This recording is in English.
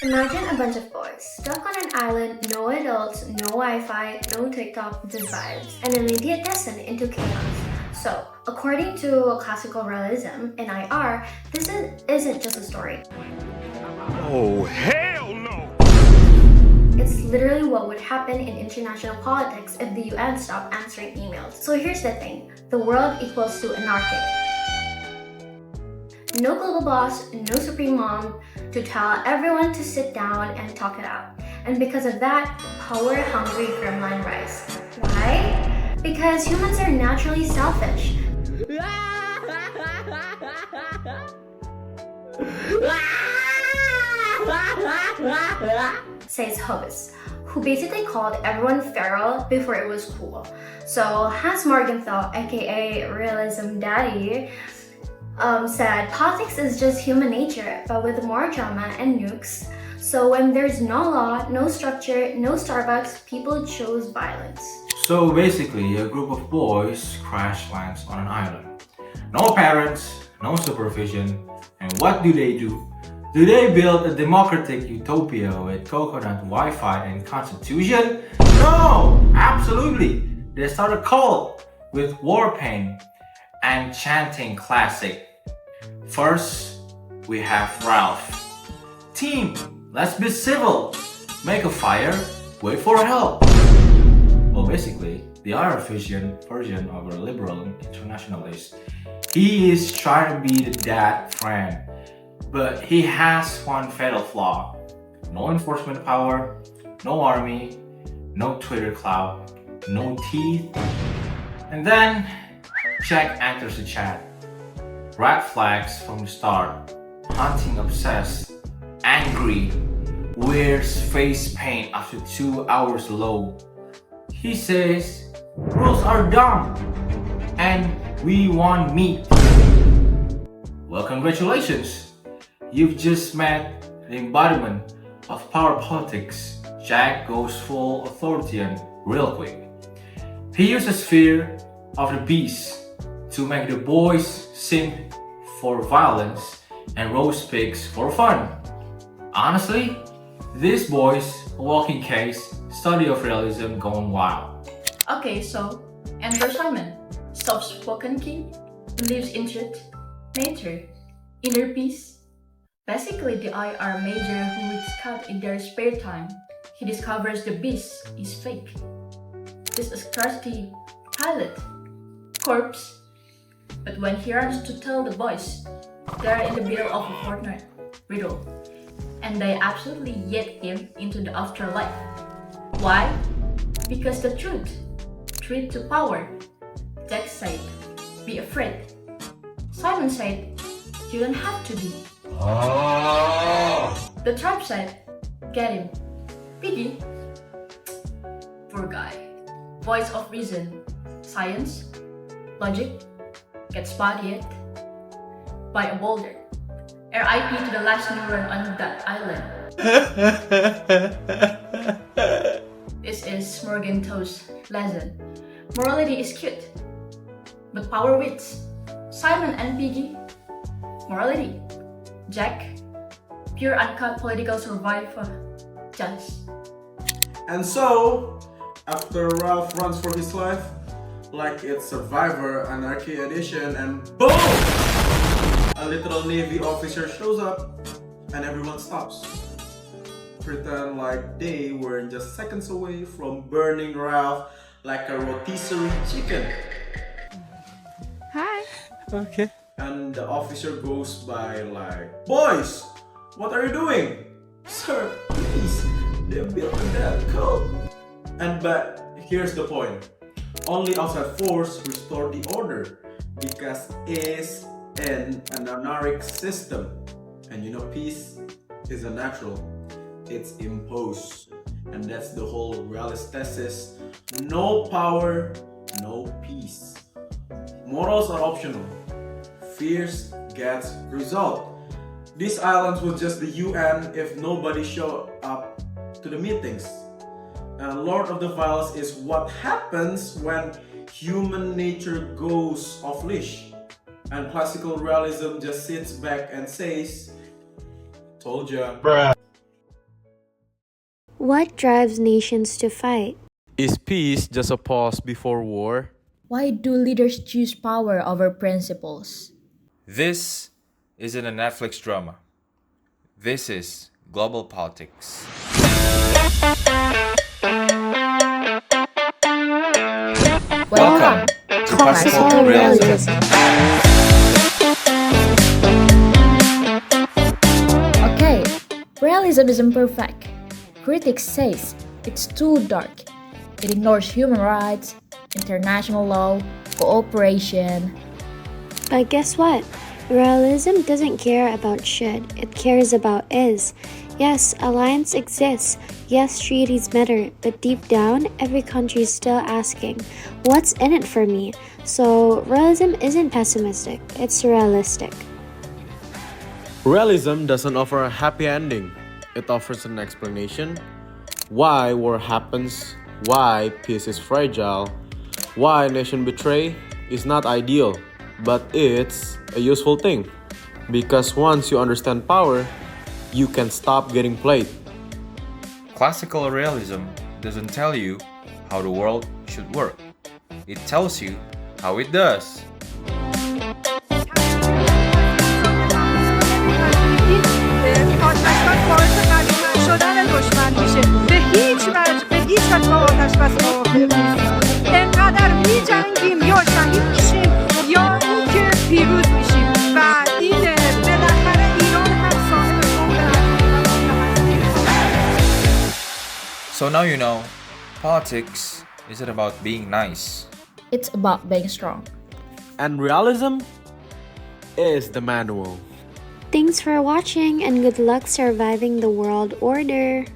Imagine a bunch of boys stuck on an island, no adults, no Wi-Fi, no TikTok, just vibes, an immediate descent into chaos. So, according to classical realism in IR, this isn't just a story. Oh, hell no! It's literally what would happen in international politics if the UN stopped answering emails. So here's the thing, the world equals to anarchic. No global boss, no supreme mom to tell everyone to sit down and talk it out. And because of that, power-hungry gremlin rise. Why? Because humans are naturally selfish. Says host, who basically called everyone feral before it was cool. So Hans Morgenthau, aka Realism Daddy, said politics is just human nature, but with more drama and nukes. So when there's no law, no structure, no Starbucks, people chose violence. So basically, a group of boys crash lands on an island. No parents, no supervision, and what do? Do they build a democratic utopia with coconut Wi-Fi and constitution? No, absolutely. They start a cult with war paint and chanting classic. First, we have Ralph. Team, let's be civil. Make a fire, wait for help. Well, basically, the IR version of a liberal internationalist. He is trying to be the dad friend, but he has one fatal flaw. No enforcement power, no army, no Twitter clout, no teeth. And then, Jack enters the chat. Red flags from the start. Hunting obsessed, angry, wears face paint after 2 hours low. He says, rules are dumb, and we want meat. Well, congratulations. You've just met the embodiment of power politics. Jack goes full authoritarian real quick. He uses fear of the beast to make the boys simp for violence and roast pigs for fun. Honestly, this boy's a walking case study of realism gone wild. Okay, so enter Simon, soft-spoken king, believes in truth, nature, inner peace. Basically the IR major who reads cut in their spare time. He discovers the beast is fake. Just a scarcity pilot, corpse. But when he runs to tell the boys, they're in the middle of a Fortnite riddle, and they absolutely yank him into the afterlife. Why? Because the truth to power. Jack said, be afraid. Simon said, you don't have to be. The tribe said, get him. Piggy, poor guy. Voice of reason, science, logic, gets spotted by a boulder. RIP to the last neuron on that island. This is Morgenthau's lesson. Morality is cute, but power wins. Simon and Piggy, morality. Jack, pure uncut political survivor. Just. And so, after Ralph runs for his life, like it's Survivor Anarchy Edition, and boom! A literal Navy officer shows up and everyone stops. Pretend like they were just seconds away from burning Ralph like a rotisserie chicken. Hi. Okay. And the officer goes by like, boys, what are you doing? Sir, please, they built a death cult. But here's the point. Only outside force restore the order because it's an anarchic system. And you know, peace is a natural. It's imposed. And that's the whole realist thesis. No power, no peace. Morals are optional. Fears gets result. These islands was just the UN if nobody showed up to the meetings. And Lord of the Files is what happens when human nature goes off leash. And classical realism just sits back and says, told ya. Bruh. What drives nations to fight? Is peace just a pause before war? Why do leaders choose power over principles? This isn't a Netflix drama. This is global politics. Welcome to Classical Realism. Okay, realism is imperfect. Critics say it's too dark. It ignores human rights, international law, cooperation. But guess what? Realism doesn't care about should, it cares about is. Yes, alliance exists. Yes, treaties matter. But deep down, every country is still asking, what's in it for me? So, realism isn't pessimistic, it's realistic. Realism doesn't offer a happy ending. It offers an explanation. Why war happens, why peace is fragile, why nation betray is not ideal, but it's a useful thing. Because once you understand power, you can stop getting played. Classical realism doesn't tell you how the world should work. It tells you how it does. آتشبس باعث قوی شدن دشمن میشه به هیچ وجه به هیچ وجه با آتشبس موافق نیست انقدر میجنگیم یا شهید میشیم یا اینکه پیروز میشیم و اینه بالاخره ایران هم صاحب So now you know, politics isn't about being nice. It's about being strong. And realism is the manual. Thanks for watching and good luck surviving the world order.